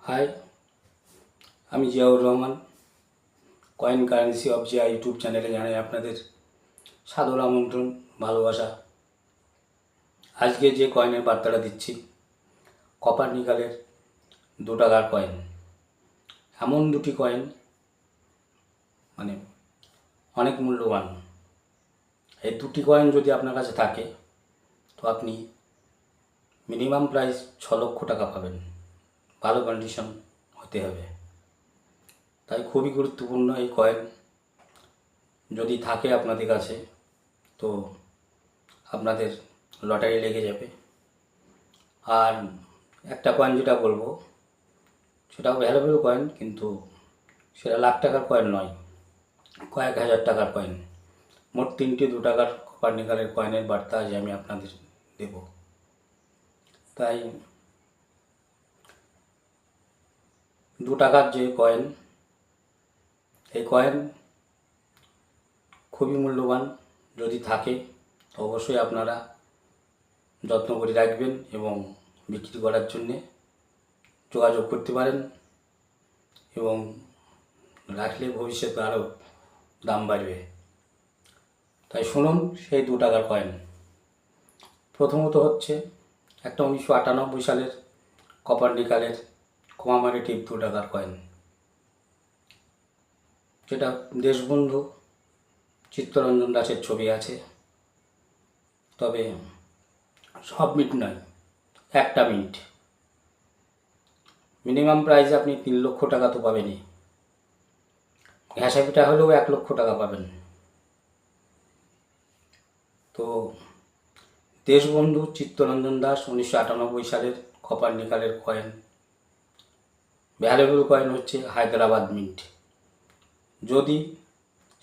High, আমি Ziaur Rahman. Coin currency of Zia YouTube চ্যানেলে জানাই আপনাদের সাদর আমন্ত্রণ, ভালোবাসা। আজকে যে কয়েনের বার্তাটা দিচ্ছি, কপার নিকালের 2 টাকার কয়েন। এমন দুটি কয়েন মানে অনেক মূল্যবান। এই দুটি কয়েন যদি আপনার কাছে থাকে তো আপনি মিনিমাম প্রাইস 6 লক্ষ টাকা পাবেন। ভালো কন্ডিশন হতে হবে। তাই খুবই গুরুত্বপূর্ণ এই কয়েন যদি থাকে আপনাদের কাছে, তো আপনাদের লটারি লেগে যাবে। আর একটা কয়েন যেটা বলবো সেটাও ভ্যালুয়েবল কয়েন, কিন্তু সেটা লাখ টাকার কয়েন নয়, কয়েক হাজার টাকার কয়েন। মোট 3টি 2 টাকার কপার নিকালের কয়েনের বার্তা আজ আমি আপনাদের দেব। তাই 2 টাকার যে কয়েন, এই কয়েন খুবই মূল্যবান। যদি থাকে তো অবশ্যই আপনারা যত্ন করে রাখবেন এবং বিক্রি করার জন্যে যোগাযোগ করতে পারেন, এবং রাখলে ভবিষ্যতে আরও দাম বাড়বে। তাই শুনুন সেই 2 টাকার কয়েন। প্রথমত হচ্ছে একটা 1998 সালের কপার নিকালের কমামারেটিভ 2 টাকার কয়েন, যেটা দেশবন্ধু চিত্তরঞ্জন দাসের ছবি আছে। তবে সব মিট নয়, একটা মিনিট। মিনিমাম প্রাইস আপনি 3 লক্ষ টাকা তো পাবেনই, ঘ্যাসাপিটা হলেও 1 লক্ষ টাকা পাবেন। তো দেশবন্ধু চিত্তরঞ্জন দাস 1998 সালের কপার নিকালের কয়েন। ভ্যালুয়েবল কয়েন হচ্ছে হায়দ্রাবাদ মিন্ট। যদি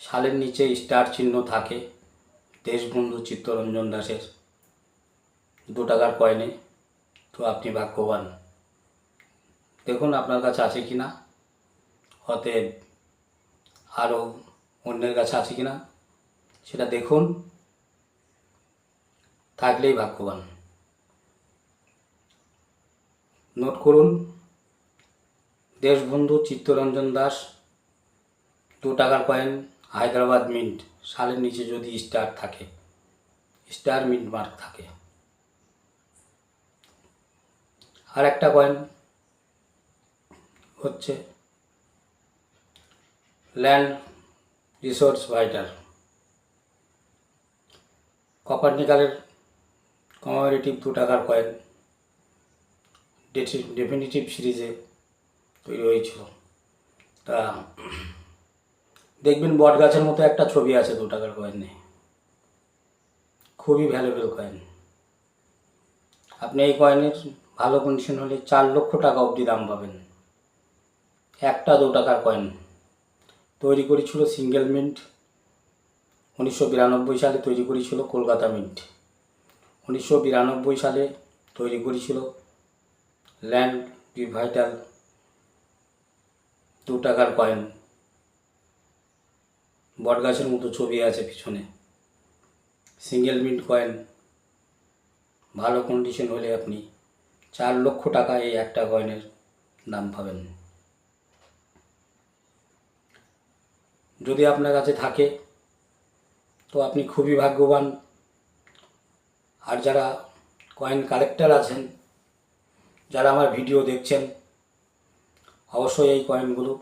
সালের নিচে স্টার চিহ্ন থাকে দেশবন্ধু চিত্তরঞ্জন দাসের 2 টাকার কয়েনে, তো আপনি ভাগ্যবান। দেখুন আপনার কাছে আছে কি না, অতএব আরও অন্যের কাছে আছে কি না সেটা দেখুন, থাকলেই ভাগ্যবান। নোট করুন, দেশবন্ধু চিত্তরঞ্জন দাস 2 টাকার কয়েন, হায়দ্রাবাদ মিন্ট। সালের নিচে যদি স্টার থাকে, স্টার মিন্ট মার্ক থাকে। আর একটা কয়েন হচ্ছে ল্যান্ড রিসোর্স ভাইটার, কপার নিকালের কমারেটিভ 2 টাকার কয়েন। ডেফিনিটিভ সিরিজে তৈরি হয়েছিল। তা দেখবেন বট গাছের মতো একটা ছবি আছে 2 টাকার কয়েনে। খুবই ভ্যালুয়েবল কয়েন। আপনি এই কয়েনের ভালো কন্ডিশন হলে 4 লক্ষ টাকা অবধি দাম পাবেন। একটা 2 টাকার কয়েন তৈরি করেছিল সিঙ্গেল মিন্ট। 1992 সালে তৈরি করেছিল কলকাতা মিন্ট। 1992 সালে তৈরি করেছিল ল্যান্ড রিভাইটাল 2 টাকার কয়েন। বটগাছের মতো ছবি আছে পিছনে। সিঙ্গেল মিন্ট কয়েন, ভালো কন্ডিশন হলে আপনি 4 লক্ষ টাকা এই একটা কয়েনের দাম পাবেন। যদি আপনার কাছে থাকে তো আপনি খুবই ভাগ্যবান। আর যারা কয়েন কালেক্টর আছেন, যারা আমার ভিডিও দেখছেন, অবশ্যই এই কয়েনগুলো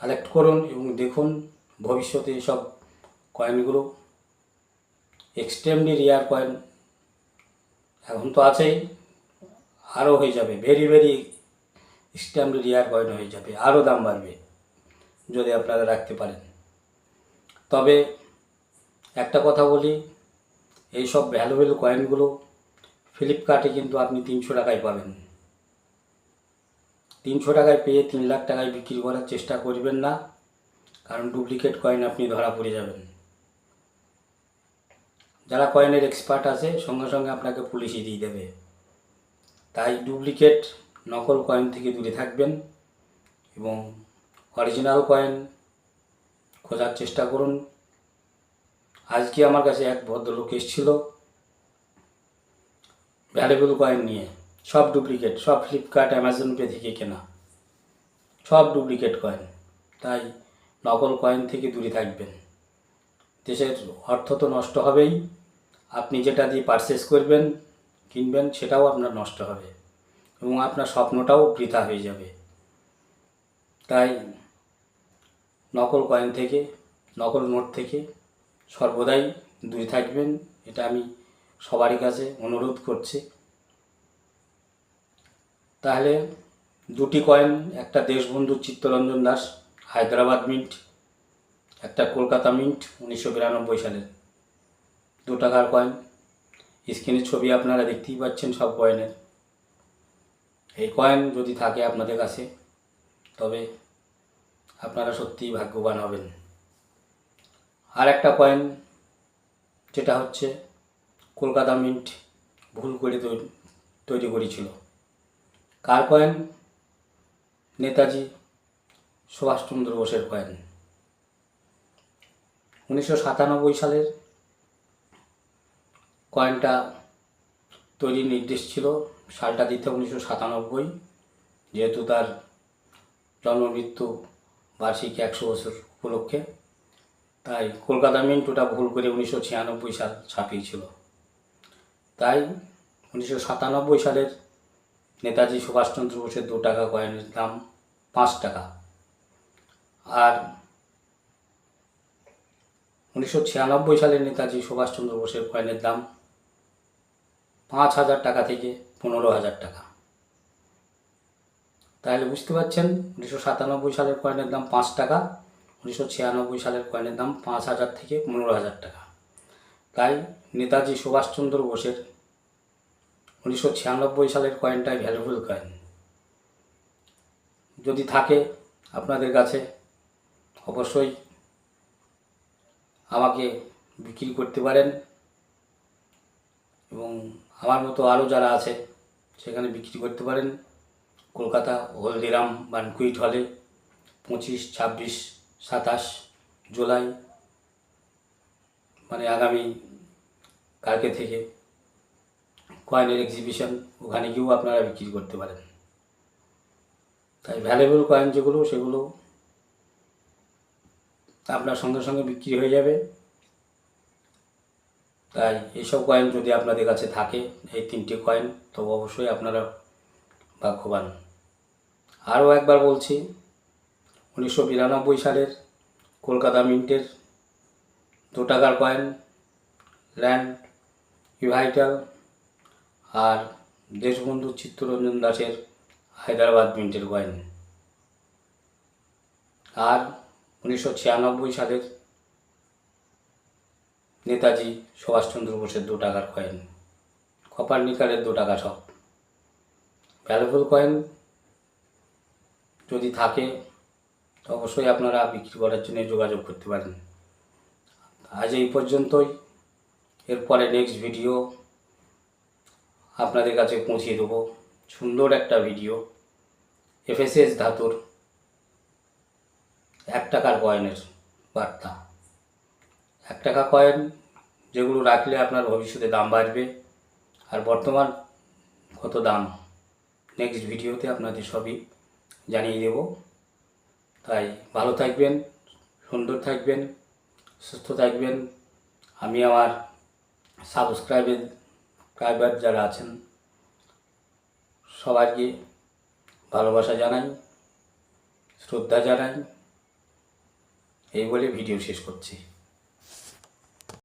কালেক্ট করুন এবং দেখুন ভবিষ্যতে এসব কয়েনগুলো এক্সট্রিমলি রেয়ার কয়েন এখন তো আছেই, আরও হয়ে যাবে, ভেরি এক্সট্রিমলি রেয়ার কয়েন হয়ে যাবে, আরও দাম বাড়বে যদি আপনারা রাখতে পারেন। তবে একটা কথা বলি, এই সব ভ্যালুয়েবল কয়েনগুলো ফ্লিপকার্টে কিন্তু আপনি 300 টাকায় পাবেন। 300 টাকায় পেয়ে 3 লাখ টাকায় বিক্রি করার চেষ্টা করবেন না, কারণ ডুপ্লিকেট কয়েন আপনি ধরা পড়ে যাবেন। যারা কয়েনের এক্সপার্ট আছে সঙ্গে সঙ্গে আপনাকে পুলিশে দিয়ে দেবে। তাই ডুপ্লিকেট নকল কয়েন থেকে দূরে থাকবেন এবং অরিজিনাল কয়েন খোঁজার চেষ্টা করুন। আজকে আমার কাছে এক ভদ্রলোক এসেছিল ভ্যালুয়েবল কয়েন নিয়ে। সব ডুপ্লিকেট, সব ফ্লিপকার্ট অ্যামাজন পে থেকে কেনা, সব ডুপ্লিকেট কয়েন। তাই নকল কয়েন থেকে দূরে থাকবেন। দেশের অর্থ তো নষ্ট হবেই, আপনি যেটা দিয়ে পারচেস করবেন কিনবেন সেটাও আপনার নষ্ট হবে এবং আপনার স্বপ্নটাও বৃথা হয়ে যাবে। তাই নকল কয়েন থেকে, নকল নোট থেকে সর্বদাই দূরে থাকবেন, এটা আমি সবারই কাছে অনুরোধ করছি। তাহলে দুটি কয়েন, একটা দেশবন্ধু চিত্তরঞ্জন দাস হায়দ্রাবাদ মিন্ট, একটা কলকাতা মিন্ট 1992 সালের 2 টাকার কয়েন। স্ক্রিনের ছবি আপনারা দেখতেই পাচ্ছেন সব কয়েনের। এই কয়েন যদি থাকে আপনাদের কাছে তবে আপনারা সত্যিই ভাগ্যবান হবেন। আর একটা কয়েন যেটা হচ্ছে কলকাতা মিন্ট ভুল করে তৈরি করেছিল। কার কয়েন? নেতাজি সুভাষচন্দ্র বোসের কয়েন। 1997 সালের কয়েনটা তৈরির নির্দেশ ছিল, সালটা দিতে 1997, যেহেতু তার জন্মমৃত্যু বার্ষিকী 100 বছর উপলক্ষে। তাই কলকাতা মিন্ট ওটা ভুল করে 1996 সাল ছাপিয়েছিল। তাই 1997 সালের নেতাজি সুভাষচন্দ্র বোসের 2 টাকা কয়েনের দাম 5 টাকা। আর 1996 সালের নেতাজি সুভাষচন্দ্র বোসের কয়েনের দাম 5,000 টাকা থেকে 15,000 টাকা। তাহলে বুঝতে পারছেন 1997 সালের কয়েনের দাম 5 টাকা, 1996 সালের কয়েনের দাম 5,000 থেকে 15,000 টাকা। তাই নেতাজি সুভাষচন্দ্র বোসের 1996 সালের কয়েনটাই ভ্যালুয়েবল কয়েন। যদি থাকে আপনাদের কাছে অবশ্যই আমাকে বিক্রি করতে পারেন এবং আমার মতো আরও যারা আছে সেখানে বিক্রি করতে পারেন। কলকাতা হলদিরাম বানকুইট হলে 25, 26, 27 জুলাই, মানে আগামী কালকে থেকে কয়েনের এক্সিবিশন, ওখানে গিয়েও আপনারা বিক্রি করতে পারেন। তাই ভ্যালুয়েবল কয়েন যেগুলো সেগুলো আপনার সঙ্গে সঙ্গে বিক্রি হয়ে যাবে। তাই এইসব কয়েন যদি আপনাদের কাছে থাকে, এই 3টে কয়েন, তো অবশ্যই আপনারা ভাগ্যবান। আরও একবার বলছি, 1992 সালের কলকাতা মিন্টের 2 টাকার কয়েন ল্যান্ড ইভাইটাল, আর দেশবন্ধু চিত্তরঞ্জন দাসের হায়দ্রাবাদ মিন্টের কয়েন। আর 1996 সালের নেতাজি সুভাষচন্দ্র বোসের 2 টাকার কয়েন, কপার নিকালের 2 টাকা, সব ভ্যালুয়েবল কয়েন। যদি থাকে অবশ্যই আপনারা বিক্রি করার জন্য যোগাযোগ করতে পারেন। আজ এই পর্যন্তই। এরপরে নেক্সট ভিডিও আপনাদের কাছে পৌঁছিয়ে দেবো, সুন্দর একটা ভিডিও। এফএসএস ধাতুর 1 টাকার কয়েনের বার্তা। 1 টাকা কয়েন যেগুলো রাখলে আপনার ভবিষ্যতে দাম বাড়বে, আর বর্তমান কত দাম নেক্সট ভিডিওতে আপনাদের সবই জানিয়ে দেব। তাই ভালো থাকবেন, সুন্দর থাকবেন, সুস্থ থাকবেন। আমি আমার সাবস্ক্রাইবার যারা আছেন সবাইকে ভালোবাসা জানাই, শ্রদ্ধা জানাই। এই বলে ভিডিও শেষ করছি।